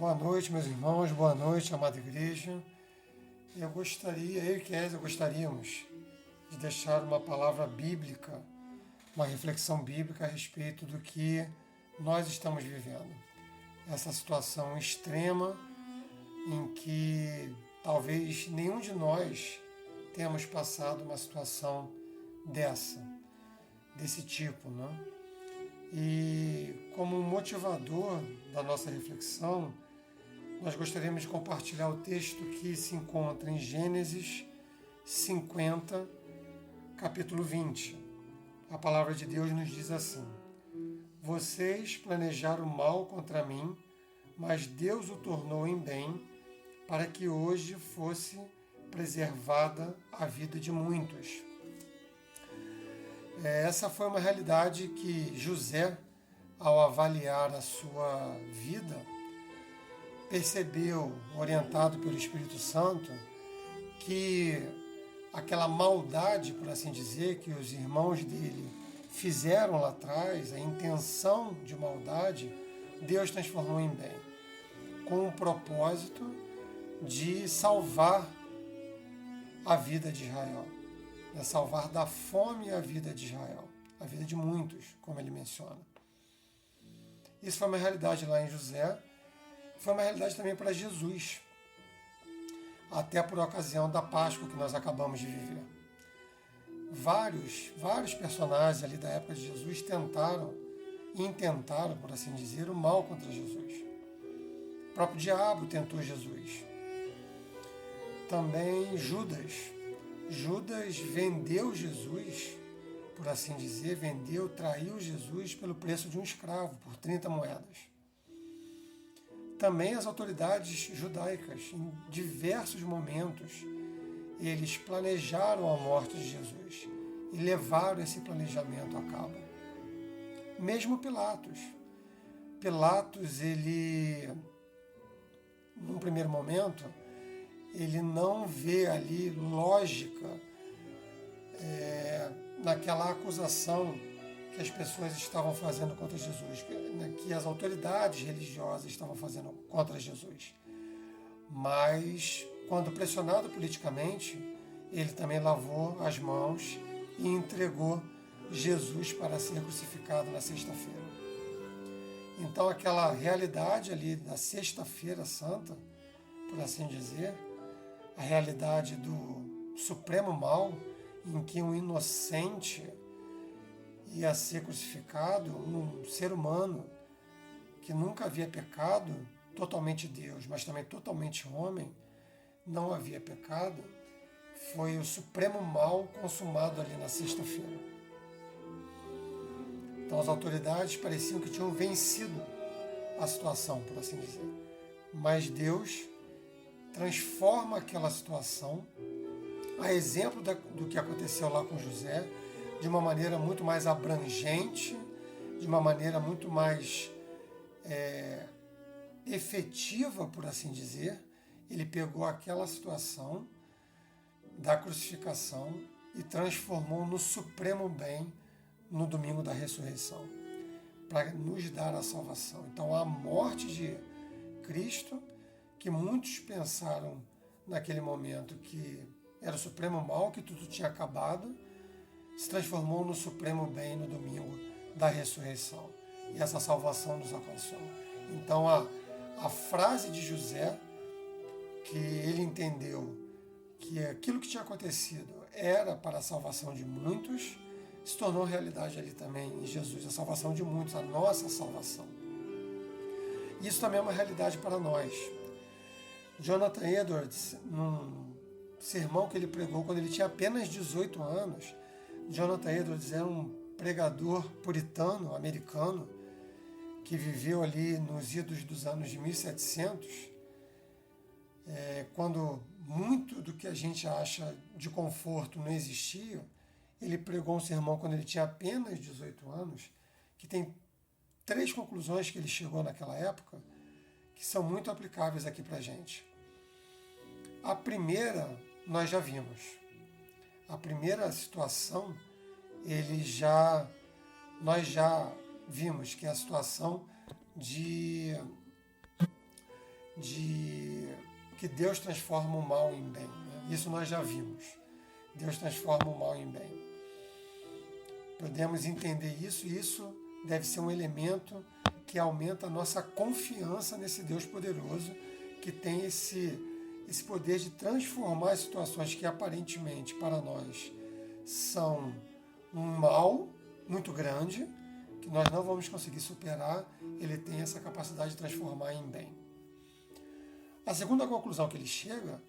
Boa noite, meus irmãos, boa noite, amada igreja. Eu e Kézia gostaríamos de deixar uma palavra bíblica, uma reflexão bíblica a respeito do que nós estamos vivendo. Essa situação extrema em que talvez nenhum de nós tenhamos passado uma situação desse tipo, né? E como motivador da nossa reflexão, nós gostaríamos de compartilhar o texto que se encontra em Gênesis 50, capítulo 20. A palavra de Deus nos diz assim: Vocês planejaram mal contra mim, mas Deus o tornou em bem, para que hoje fosse preservada a vida de muitos. Essa foi uma realidade que José, ao avaliar a sua vida, percebeu, orientado pelo Espírito Santo, que aquela maldade, por assim dizer, que os irmãos dele fizeram lá atrás, a intenção de maldade, Deus transformou em bem, com o propósito de salvar a vida de Israel, salvar da fome a vida de Israel, a vida de muitos, como ele menciona. Isso foi uma realidade lá em José, foi uma realidade também para Jesus, até por ocasião da Páscoa que nós acabamos de viver. Vários personagens ali da época de Jesus intentaram, por assim dizer, o mal contra Jesus. O próprio diabo tentou Jesus. Também Judas vendeu Jesus, por assim dizer, traiu Jesus pelo preço de um escravo, por 30 moedas. Também as autoridades judaicas, em diversos momentos, eles planejaram a morte de Jesus e levaram esse planejamento a cabo. Mesmo Pilatos, ele, num primeiro momento, ele não vê ali lógica naquela acusação que as pessoas estavam fazendo contra Jesus, que as autoridades religiosas estavam fazendo contra Jesus. Mas, quando pressionado politicamente, ele também lavou as mãos e entregou Jesus para ser crucificado na sexta-feira. Então, aquela realidade ali da sexta-feira santa, por assim dizer, a realidade do supremo mal, em que um inocente ia ser crucificado, um ser humano que nunca havia pecado, totalmente Deus, mas também totalmente homem, não havia pecado, foi o supremo mal consumado ali na sexta-feira. Então as autoridades pareciam que tinham vencido a situação, por assim dizer. Mas Deus transforma aquela situação, a exemplo do que aconteceu lá com José, de uma maneira muito mais abrangente, de uma maneira muito mais efetiva, por assim dizer. Ele pegou aquela situação da crucificação e transformou no supremo bem no domingo da ressurreição, para nos dar a salvação. Então a morte de Cristo, que muitos pensaram naquele momento que era o supremo mal, que tudo tinha acabado, se transformou no supremo bem no domingo da ressurreição. E essa salvação nos alcançou. Então a frase de José, que ele entendeu que aquilo que tinha acontecido era para a salvação de muitos, se tornou realidade ali também em Jesus, a salvação de muitos, a nossa salvação. Isso também é uma realidade para nós. Jonathan Edwards, num sermão que ele pregou quando ele tinha apenas 18 anos, Jonathan Edwards era um pregador puritano, americano, que viveu ali nos idos dos anos de 1700, quando muito do que a gente acha de conforto não existia. Ele pregou um sermão quando ele tinha apenas 18 anos, que tem 3 conclusões que ele chegou naquela época, que são muito aplicáveis aqui para a gente. A primeira, nós já vimos. A primeira situação, nós já vimos que é a situação de de que Deus transforma o mal em bem, né? Isso nós já vimos. Deus transforma o mal em bem. Podemos entender isso, e isso deve ser um elemento que aumenta a nossa confiança nesse Deus poderoso, que tem esse poder de transformar as situações que aparentemente para nós são um mal muito grande, que nós não vamos conseguir superar. Ele tem essa capacidade de transformar em bem. A segunda conclusão que ele chega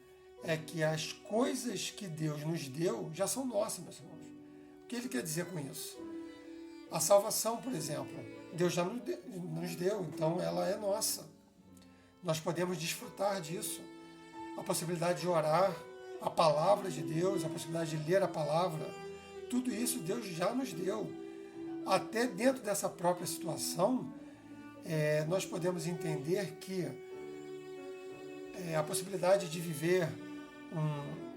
é que as coisas que Deus nos deu já são nossas, meus irmãos. O que ele quer dizer com isso? A salvação, por exemplo, Deus já nos deu, então ela é nossa. Nós podemos desfrutar disso. A possibilidade de orar a palavra de Deus, a possibilidade de ler a palavra, tudo isso Deus já nos deu. Até dentro dessa própria situação, nós podemos entender que a possibilidade de viver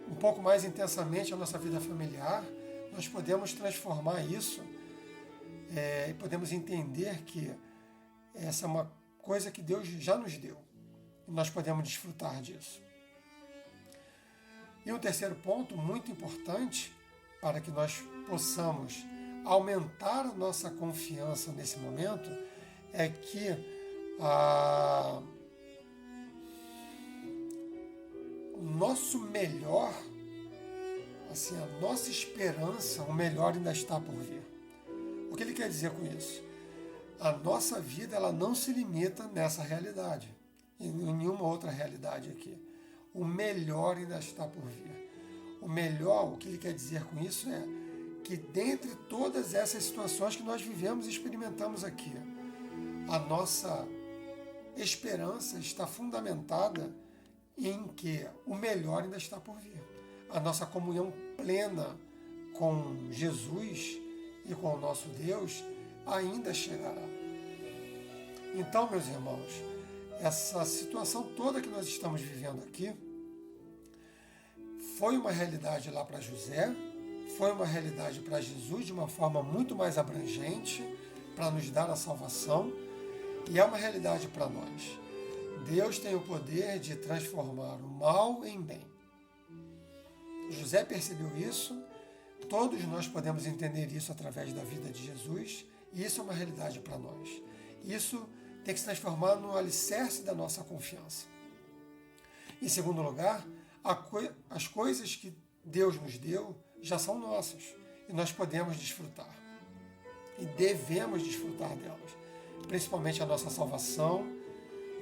um pouco mais intensamente a nossa vida familiar, nós podemos transformar isso e podemos entender que essa é uma coisa que Deus já nos deu e nós podemos desfrutar disso. E um terceiro ponto muito importante para que nós possamos aumentar a nossa confiança nesse momento é que o nosso melhor, assim, a nossa esperança, o melhor ainda está por vir. O que ele quer dizer com isso? A nossa vida ela não se limita nessa realidade, em nenhuma outra realidade aqui. O melhor ainda está por vir. O melhor, o que ele quer dizer com isso é que dentre todas essas situações que nós vivemos e experimentamos aqui, a nossa esperança está fundamentada em que o melhor ainda está por vir. A nossa comunhão plena com Jesus e com o nosso Deus ainda chegará. Então, meus irmãos, essa situação toda que nós estamos vivendo aqui foi uma realidade lá para José, foi uma realidade para Jesus de uma forma muito mais abrangente, para nos dar a salvação, e é uma realidade para nós. Deus tem o poder de transformar o mal em bem. José percebeu isso, todos nós podemos entender isso através da vida de Jesus, e isso é uma realidade para nós. Isso tem que se transformar no alicerce da nossa confiança. Em segundo lugar, as coisas que Deus nos deu já são nossas e nós podemos desfrutar. E devemos desfrutar delas. Principalmente a nossa salvação,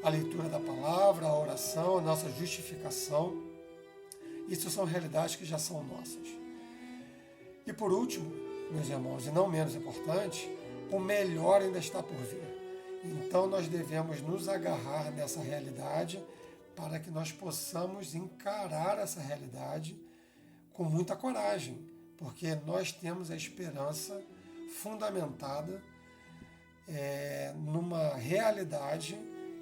a leitura da palavra, a oração, a nossa justificação. Isso são realidades que já são nossas. E por último, meus irmãos, e não menos importante, o melhor ainda está por vir. Então nós devemos nos agarrar nessa realidade para que nós possamos encarar essa realidade com muita coragem, porque nós temos a esperança fundamentada numa realidade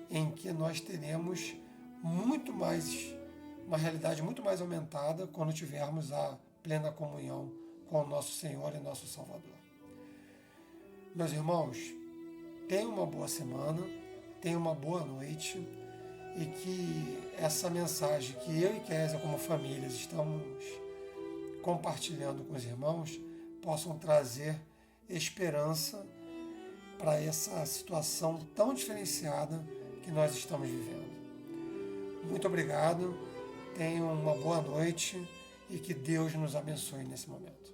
em que nós teremos uma realidade muito mais aumentada quando tivermos a plena comunhão com o nosso Senhor e nosso Salvador. Meus irmãos, tenham uma boa semana, tenham uma boa noite, e que essa mensagem que eu e Kézia, como famílias, estamos compartilhando com os irmãos, possam trazer esperança para essa situação tão diferenciada que nós estamos vivendo. Muito obrigado, tenham uma boa noite e que Deus nos abençoe nesse momento.